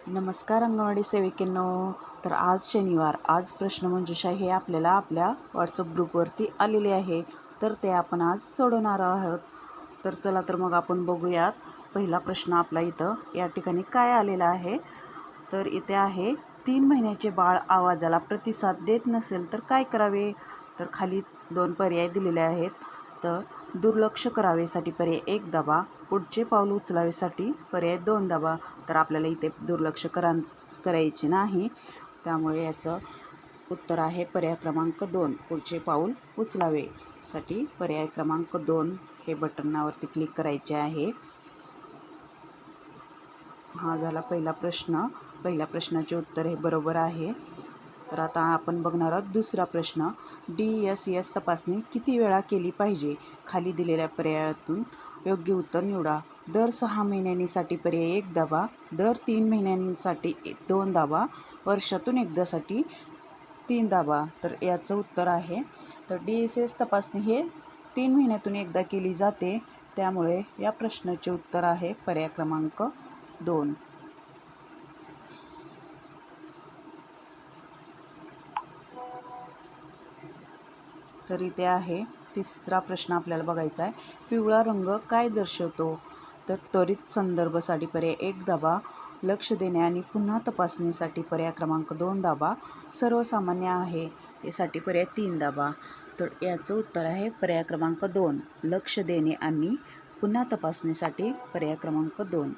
नमस्कार अंगणवाडी सेविकेंनो. तर आज शनिवार, आज प्रश्नमंजुषा हे आपल्याला आपल्या व्हॉट्सअप ग्रुपवरती आलेले आहे. तर ते आपण आज सोडवणार आहोत. तर चला तर मग आपण बघूयात. पहिला प्रश्न आपला इथं या ठिकाणी काय आलेला आहे. तर इथे आहे, 3 महिन्याचे बाळ आवाजाला प्रतिसाद देत नसेल तर काय करावे. तर खाली 2 पर्याय दिलेले आहेत. तर दुर्लक्ष करावेसाठी पर्याय 1 दाबा, पुढचे पाऊल उचलावेसाठी पर्याय 2 दाबा. तर आपल्याला इथे दुर्लक्ष करायचे नाही, त्यामुळे याचं उत्तर आहे पर्याय क्रमांक 2, पुढचे पाऊल उचलावेसाठी पर्याय क्रमांक 2 हे बटनावरती क्लिक करायचे आहे. हा झाला पहिला प्रश्न. पहिल्या प्रश्नाचे उत्तर हे बरोबर आहे. तर आता आपण बघणार आहोत दुसरा प्रश्न. DSS तपासणी किती वेळा केली पाहिजे. खाली दिलेल्या पर्यायातून योग्य उत्तर निवडा. दर 6 महिन्यांसाठी पर्याय 1 दाबा, दर 3 महिन्यांसाठी 2 दाबा, वर्षातून एकदासाठी 3 दाबा. तर याचं उत्तर आहे, तर DSS तपासणी हे 3 महिन्यातून एकदा केली जाते, त्यामुळे या प्रश्नाचे उत्तर आहे पर्याय क्रमांक 2. तर इथे आहे तिसरा प्रश्न आपल्याला बघायचा आहे. पिवळा रंग काय दर्शवतो. तर त्वरित संदर्भासाठी पर्याय 1 दाबा, लक्ष देणे आणि पुन्हा तपासणीसाठी पर्याय क्रमांक 2 दाबा, सर्वसामान्य आहे यासाठी पर्याय 3 दाबा. तर याचं उत्तर आहे पर्याय क्रमांक 2, लक्ष देणे आणि पुन्हा तपासणीसाठी पर्याय क्रमांक 2.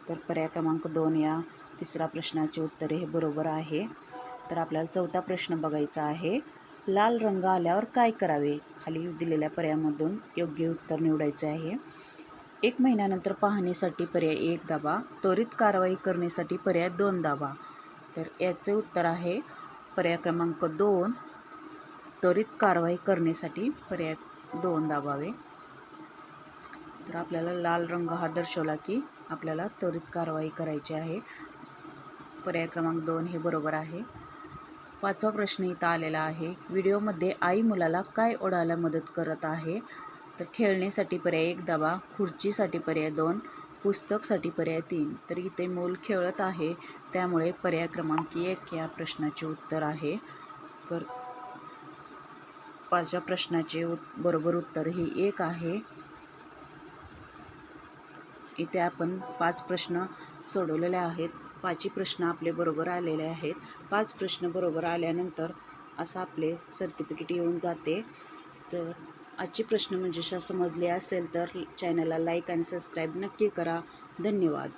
तर पर्याय क्रमांक 2 या तिसऱ्या प्रश्नाचे उत्तर हे बरोबर आहे. तर आपल्याला चौथा प्रश्न बघायचा आहे. लाल रंग आल्यावर काय करावे. खाली दिलेल्या पर्यायामधून योग्य उत्तर निवडायचे आहे. 1 महिन्यानंतर पाहणीसाठी पर्याय 1 दाबा, त्वरित कारवाई करण्यासाठी पर्याय 2 दाबा. तर याचे उत्तर आहे पर्याय क्रमांक 2, त्वरित कारवाई करण्यासाठी पर्याय 2 दाबावे. तर आपल्याला लाल रंग हा दर्शवला की आपल्याला त्वरित कारवाई करायची आहे. पर्याय क्रमांक 2 हे बरोबर आहे. पाचवा प्रश्न इथं आलेला आहे. व्हिडिओमध्ये आई मुलाला काय ओढायला मदत करत आहे. तर खेळण्यासाठी पर्याय 1 दाबा, खुर्चीसाठी पर्याय 2, पुस्तकसाठी पर्याय 3. तर इथे मूल खेळत आहे, त्यामुळे पर्याय क्रमांक 1 या प्रश्नाचे उत्तर आहे. तर पाचव्या प्रश्नाचे बरोबर उत्तर हे 1 आहे. इथे आपण 5 प्रश्न सोडवलेले आहेत. 5ही प्रश्न आपले बरोबर आलेले आहेत. 5 प्रश्न बरोबर आल्यानंतर असं आपले सर्टिफिकेट येऊन जाते. तर आजची प्रश्नमंजुषा समजली असेल तर चॅनलला लाईक आणि सबस्क्राईब नक्की करा. धन्यवाद.